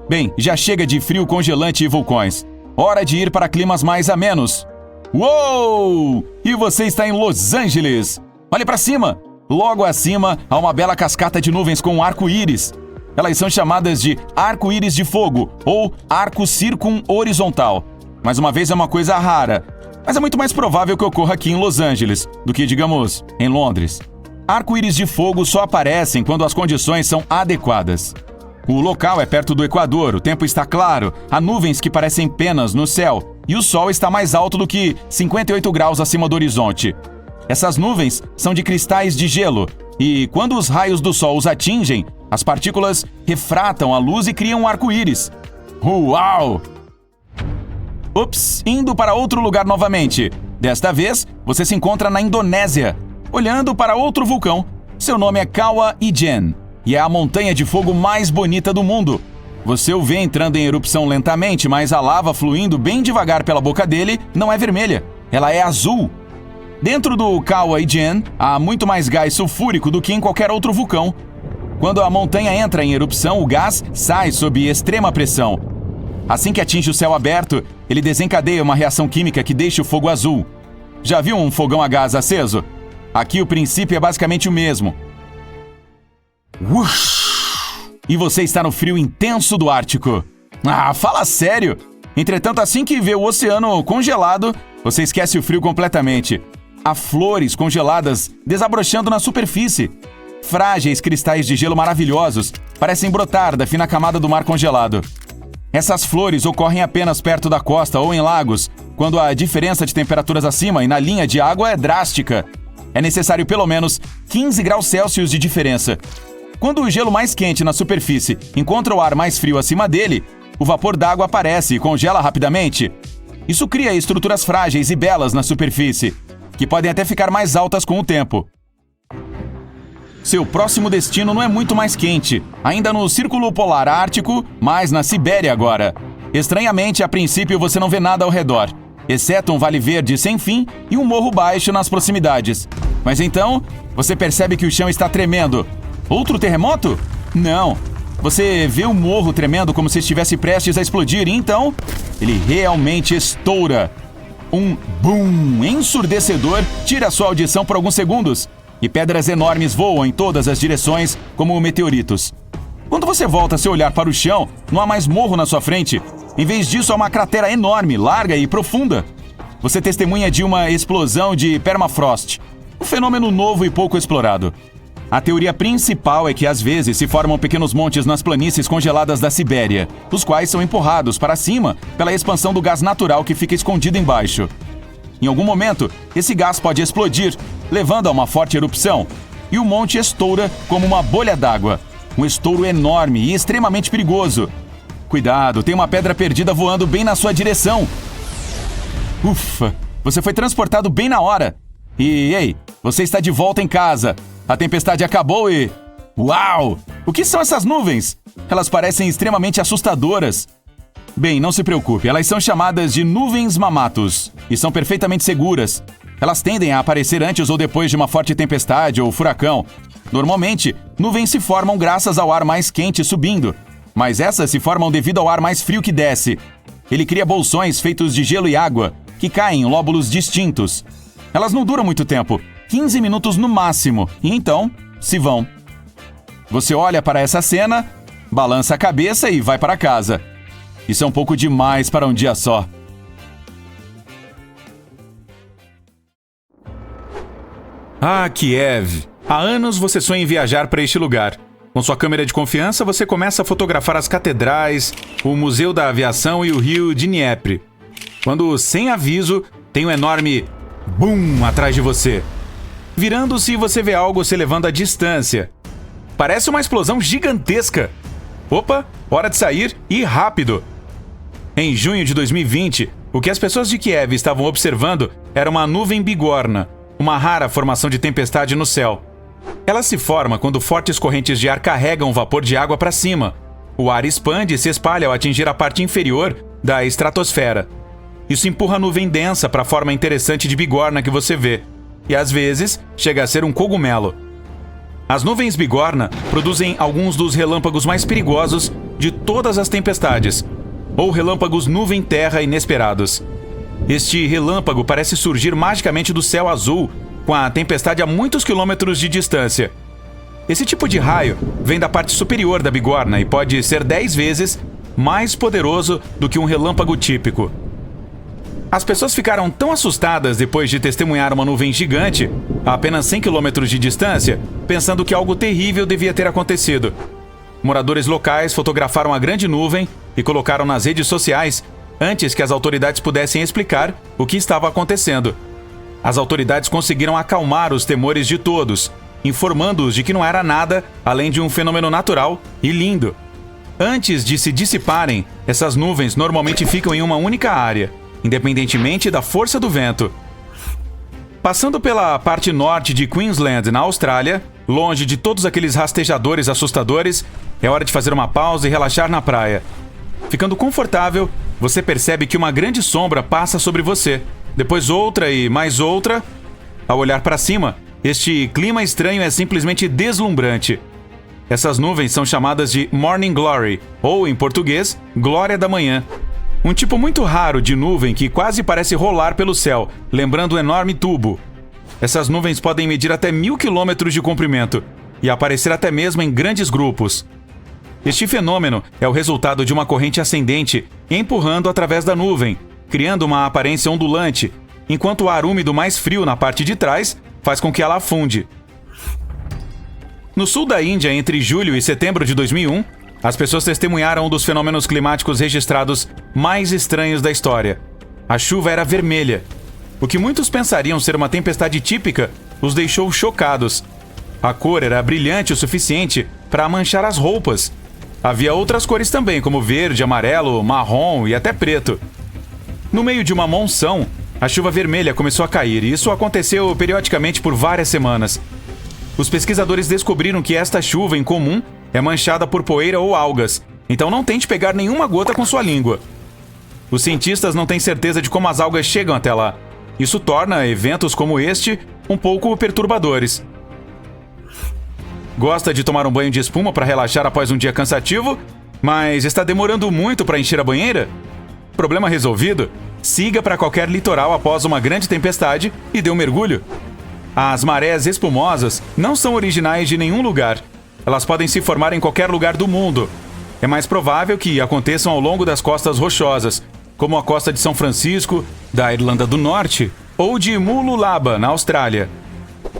Bem, já chega de frio congelante e vulcões. Hora de ir para climas mais amenos. Uou! E você está em Los Angeles. Olhe para cima. Logo acima há uma bela cascata de nuvens com um arco-íris. Elas são chamadas de arco-íris de fogo ou arco circum-horizontal. Mais uma vez, é uma coisa rara, mas é muito mais provável que ocorra aqui em Los Angeles do que, digamos, em Londres. Arco-íris de fogo só aparecem quando as condições são adequadas. O local é perto do Equador, o tempo está claro, há nuvens que parecem penas no céu e o sol está mais alto do que 58 graus acima do horizonte. Essas nuvens são de cristais de gelo e, quando os raios do sol os atingem, as partículas refratam a luz e criam um arco-íris. Uau! Ups, indo para outro lugar novamente. Desta vez, você se encontra na Indonésia, olhando para outro vulcão. Seu nome é Kawah Ijen e é a montanha de fogo mais bonita do mundo. Você o vê entrando em erupção lentamente, mas a lava fluindo bem devagar pela boca dele não é vermelha, ela é azul. Dentro do Kawah Ijen, há muito mais gás sulfúrico do que em qualquer outro vulcão. Quando a montanha entra em erupção, o gás sai sob extrema pressão. Assim que atinge o céu aberto, ele desencadeia uma reação química que deixa o fogo azul. Já viu um fogão a gás aceso? Aqui o princípio é basicamente o mesmo. E você está no frio intenso do Ártico. Ah, fala sério! Entretanto, assim que vê o oceano congelado, você esquece o frio completamente. Há flores congeladas desabrochando na superfície. Frágeis cristais de gelo maravilhosos parecem brotar da fina camada do mar congelado. Essas flores ocorrem apenas perto da costa ou em lagos, quando a diferença de temperaturas acima e na linha de água é drástica. É necessário pelo menos 15 graus Celsius de diferença. Quando o gelo mais quente na superfície encontra o ar mais frio acima dele, o vapor d'água aparece e congela rapidamente. Isso cria estruturas frágeis e belas na superfície, que podem até ficar mais altas com o tempo. Seu próximo destino não é muito mais quente, ainda no Círculo Polar Ártico, mas na Sibéria agora. Estranhamente, a princípio você não vê nada ao redor, exceto um vale verde sem fim e um morro baixo nas proximidades. Mas então, você percebe que o chão está tremendo. Outro terremoto? Não. Você vê o morro tremendo como se estivesse prestes a explodir e então, ele realmente estoura. Um boom ensurdecedor tira sua audição por alguns segundos e pedras enormes voam em todas as direções como meteoritos. Quando você volta seu olhar para o chão, não há mais morro na sua frente. Em vez disso, há uma cratera enorme, larga e profunda. Você testemunha de uma explosão de permafrost, um fenômeno novo e pouco explorado. A teoria principal é que às vezes se formam pequenos montes nas planícies congeladas da Sibéria, os quais são empurrados para cima pela expansão do gás natural que fica escondido embaixo. Em algum momento, esse gás pode explodir, levando a uma forte erupção, e o monte estoura como uma bolha d'água. Um estouro enorme e extremamente perigoso. Cuidado, tem uma pedra perdida voando bem na sua direção. Ufa, você foi transportado bem na hora. E, ei, você está de volta em casa. A tempestade acabou e... Uau! O que são essas nuvens? Elas parecem extremamente assustadoras. Bem, não se preocupe, elas são chamadas de nuvens mamatos e são perfeitamente seguras. Elas tendem a aparecer antes ou depois de uma forte tempestade ou furacão. Normalmente, nuvens se formam graças ao ar mais quente subindo, mas essas se formam devido ao ar mais frio que desce. Ele cria bolsões feitos de gelo e água, que caem em lóbulos distintos. Elas não duram muito tempo, 15 minutos no máximo, e então se vão. Você olha para essa cena, balança a cabeça e vai para casa. Isso é um pouco demais para um dia só. Ah, Kiev! Há anos você sonha em viajar para este lugar. Com sua câmera de confiança, você começa a fotografar as catedrais, o Museu da Aviação e o rio Dnieper. Quando, sem aviso, tem um enorme boom atrás de você. Virando-se, você vê algo se elevando à distância. Parece uma explosão gigantesca. Opa, hora de sair e rápido! Em junho de 2020, o que as pessoas de Kiev estavam observando era uma nuvem bigorna, uma rara formação de tempestade no céu. Ela se forma quando fortes correntes de ar carregam vapor de água para cima. O ar expande e se espalha ao atingir a parte inferior da estratosfera. Isso empurra a nuvem densa para a forma interessante de bigorna que você vê, e às vezes chega a ser um cogumelo. As nuvens bigorna produzem alguns dos relâmpagos mais perigosos de todas as tempestades, ou relâmpagos nuvem-terra inesperados. Este relâmpago parece surgir magicamente do céu azul, com a tempestade a muitos quilômetros de distância. Esse tipo de raio vem da parte superior da bigorna e pode ser 10 vezes mais poderoso do que um relâmpago típico. As pessoas ficaram tão assustadas depois de testemunhar uma nuvem gigante, a apenas 100 km de distância, pensando que algo terrível devia ter acontecido. Moradores locais fotografaram a grande nuvem e colocaram nas redes sociais antes que as autoridades pudessem explicar o que estava acontecendo. As autoridades conseguiram acalmar os temores de todos, informando-os de que não era nada além de um fenômeno natural e lindo. Antes de se dissiparem, essas nuvens normalmente ficam em uma única área, independentemente da força do vento. Passando pela parte norte de Queensland, na Austrália, longe de todos aqueles rastejadores assustadores, é hora de fazer uma pausa e relaxar na praia. Ficando confortável, você percebe que uma grande sombra passa sobre você, depois outra e mais outra. Ao olhar para cima, este clima estranho é simplesmente deslumbrante. Essas nuvens são chamadas de Morning Glory, ou, em português, Glória da Manhã. Um tipo muito raro de nuvem que quase parece rolar pelo céu, lembrando um enorme tubo. Essas nuvens podem medir até 1000 quilômetros de comprimento e aparecer até mesmo em grandes grupos. Este fenômeno é o resultado de uma corrente ascendente empurrando através da nuvem, criando uma aparência ondulante, enquanto o ar úmido mais frio na parte de trás faz com que ela afunde. No sul da Índia, entre julho e setembro de 2001, as pessoas testemunharam um dos fenômenos climáticos registrados mais estranhos da história. A chuva era vermelha. O que muitos pensariam ser uma tempestade típica os deixou chocados. A cor era brilhante o suficiente para manchar as roupas. Havia outras cores também, como verde, amarelo, marrom e até preto. No meio de uma monção, a chuva vermelha começou a cair e isso aconteceu periodicamente por várias semanas. Os pesquisadores descobriram que esta chuva incomum é manchada por poeira ou algas, então não tente pegar nenhuma gota com sua língua. Os cientistas não têm certeza de como as algas chegam até lá. Isso torna eventos como este um pouco perturbadores. Gosta de tomar um banho de espuma para relaxar após um dia cansativo, mas está demorando muito para encher a banheira? Problema resolvido? Siga para qualquer litoral após uma grande tempestade e dê um mergulho. As marés espumosas não são originais de nenhum lugar. Elas podem se formar em qualquer lugar do mundo. É mais provável que aconteçam ao longo das costas rochosas, como a costa de São Francisco, da Irlanda do Norte, ou de Mululaba, na Austrália.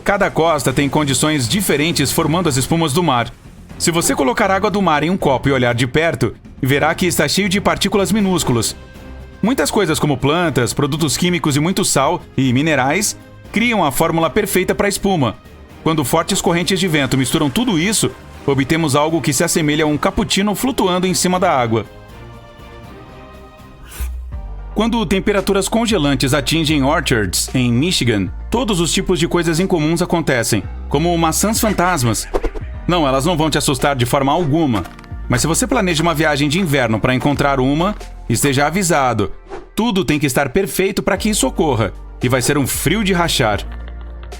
Cada costa tem condições diferentes formando as espumas do mar. Se você colocar água do mar em um copo e olhar de perto, verá que está cheio de partículas minúsculas. Muitas coisas como plantas, produtos químicos e muito sal e minerais criam a fórmula perfeita para a espuma. Quando fortes correntes de vento misturam tudo isso, obtemos algo que se assemelha a um cappuccino flutuando em cima da água. Quando temperaturas congelantes atingem orchards em Michigan, todos os tipos de coisas incomuns acontecem, como maçãs fantasmas. Não, elas não vão te assustar de forma alguma. Mas se você planeja uma viagem de inverno para encontrar uma, esteja avisado. Tudo tem que estar perfeito para que isso ocorra, e vai ser um frio de rachar.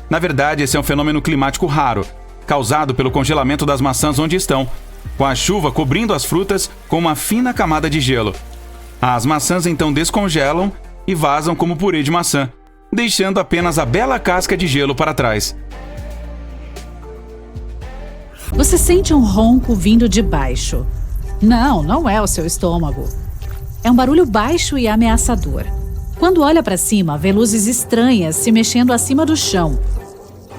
Na verdade, esse é um fenômeno climático raro, causado pelo congelamento das maçãs onde estão, com a chuva cobrindo as frutas com uma fina camada de gelo. As maçãs então descongelam e vazam como purê de maçã, deixando apenas a bela casca de gelo para trás. Você sente um ronco vindo de baixo. Não é o seu estômago. É um barulho baixo e ameaçador. Quando olha para cima, vê luzes estranhas se mexendo acima do chão.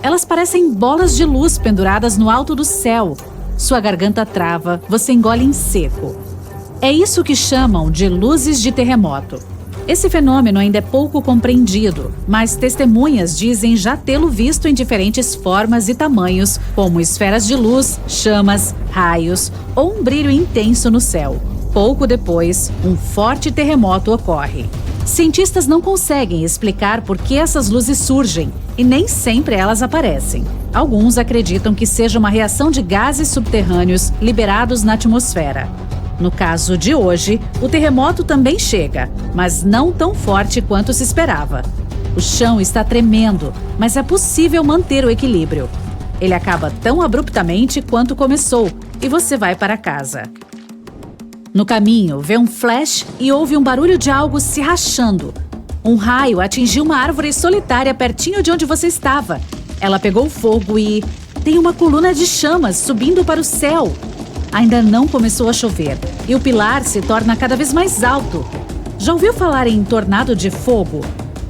Elas parecem bolas de luz penduradas no alto do céu. Sua garganta trava, você engole em seco. É isso que chamam de luzes de terremoto. Esse fenômeno ainda é pouco compreendido, mas testemunhas dizem já tê-lo visto em diferentes formas e tamanhos, como esferas de luz, chamas, raios ou um brilho intenso no céu. Pouco depois, um forte terremoto ocorre. Cientistas não conseguem explicar por que essas luzes surgem e nem sempre elas aparecem. Alguns acreditam que seja uma reação de gases subterrâneos liberados na atmosfera. No caso de hoje, o terremoto também chega, mas não tão forte quanto se esperava. O chão está tremendo, mas é possível manter o equilíbrio. Ele acaba tão abruptamente quanto começou e você vai para casa. No caminho, vê um flash e ouve um barulho de algo se rachando. Um raio atingiu uma árvore solitária pertinho de onde você estava. Ela pegou fogo e, tem uma coluna de chamas subindo para o céu. Ainda não começou a chover e o pilar se torna cada vez mais alto. Já ouviu falar em tornado de fogo?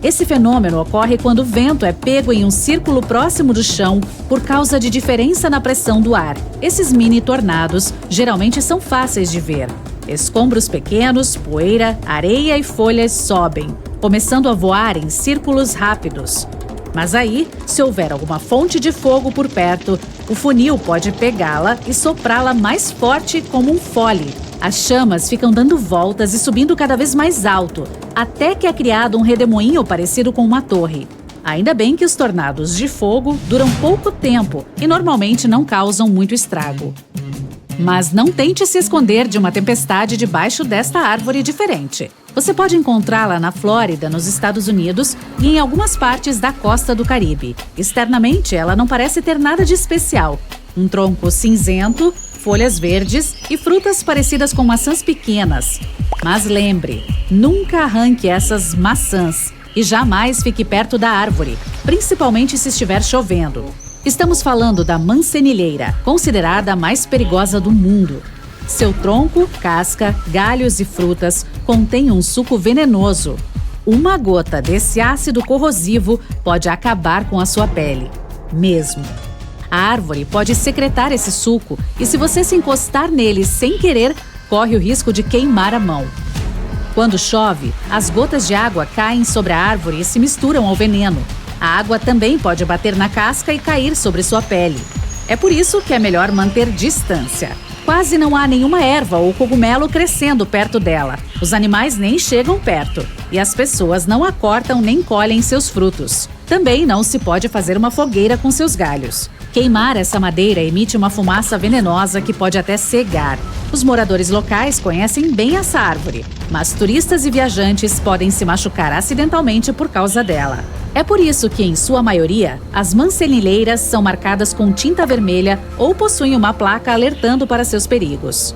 Esse fenômeno ocorre quando o vento é pego em um círculo próximo do chão por causa de diferença na pressão do ar. Esses mini tornados geralmente são fáceis de ver. Escombros pequenos, poeira, areia e folhas sobem, começando a voar em círculos rápidos. Mas aí, se houver alguma fonte de fogo por perto, o funil pode pegá-la e soprá-la mais forte como um fole. As chamas ficam dando voltas e subindo cada vez mais alto, até que é criado um redemoinho parecido com uma torre. Ainda bem que os tornados de fogo duram pouco tempo e normalmente não causam muito estrago. Mas não tente se esconder de uma tempestade debaixo desta árvore diferente. Você pode encontrá-la na Flórida, nos Estados Unidos e em algumas partes da costa do Caribe. Externamente, ela não parece ter nada de especial. Um tronco cinzento, folhas verdes e frutas parecidas com maçãs pequenas. Mas lembre, nunca arranque essas maçãs e jamais fique perto da árvore, principalmente se estiver chovendo. Estamos falando da mancenilheira, considerada a mais perigosa do mundo. Seu tronco, casca, galhos e frutas contêm um suco venenoso. Uma gota desse ácido corrosivo pode acabar com a sua pele. Mesmo. A árvore pode secretar esse suco e, se você se encostar nele sem querer, corre o risco de queimar a mão. Quando chove, as gotas de água caem sobre a árvore e se misturam ao veneno. A água também pode bater na casca e cair sobre sua pele. É por isso que é melhor manter distância. Quase não há nenhuma erva ou cogumelo crescendo perto dela. Os animais nem chegam perto. E as pessoas não a cortam nem colhem seus frutos. Também não se pode fazer uma fogueira com seus galhos. Queimar essa madeira emite uma fumaça venenosa que pode até cegar. Os moradores locais conhecem bem essa árvore, mas turistas e viajantes podem se machucar acidentalmente por causa dela. É por isso que, em sua maioria, as mancenilheiras são marcadas com tinta vermelha ou possuem uma placa alertando para seus perigos.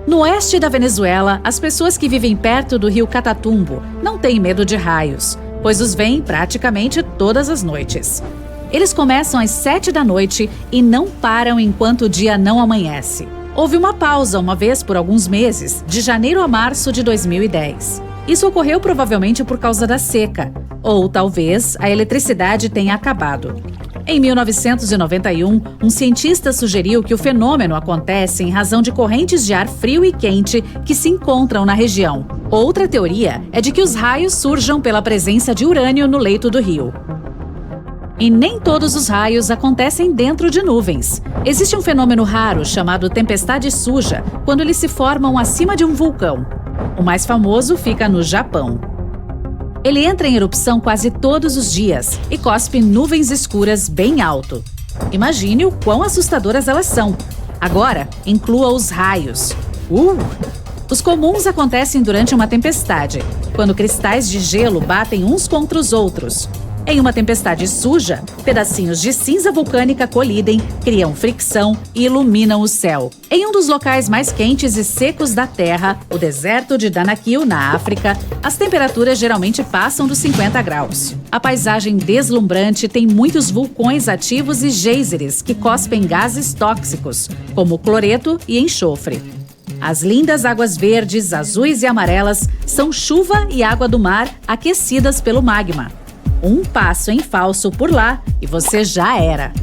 No oeste da Venezuela, as pessoas que vivem perto do rio Catatumbo não têm medo de raios, pois os veem praticamente todas as noites. Eles começam às 7 da noite e não param enquanto o dia não amanhece. Houve uma pausa uma vez por alguns meses, de janeiro a março de 2010. Isso ocorreu provavelmente por causa da seca, ou talvez a eletricidade tenha acabado. Em 1991, um cientista sugeriu que o fenômeno acontece em razão de correntes de ar frio e quente que se encontram na região. Outra teoria é de que os raios surjam pela presença de urânio no leito do rio. E nem todos os raios acontecem dentro de nuvens. Existe um fenômeno raro chamado tempestade suja, quando eles se formam acima de um vulcão. O mais famoso fica no Japão. Ele entra em erupção quase todos os dias e cospe nuvens escuras bem alto. Imagine o quão assustadoras elas são. Agora, inclua os raios. Os comuns acontecem durante uma tempestade, quando cristais de gelo batem uns contra os outros. Em uma tempestade suja, pedacinhos de cinza vulcânica colidem, criam fricção e iluminam o céu. Em um dos locais mais quentes e secos da Terra, o deserto de Danakil, na África, as temperaturas geralmente passam dos 50 graus. A paisagem deslumbrante tem muitos vulcões ativos e geysers que cospem gases tóxicos, como cloreto e enxofre. As lindas águas verdes, azuis e amarelas são chuva e água do mar aquecidas pelo magma. Um passo em falso por lá e você já era.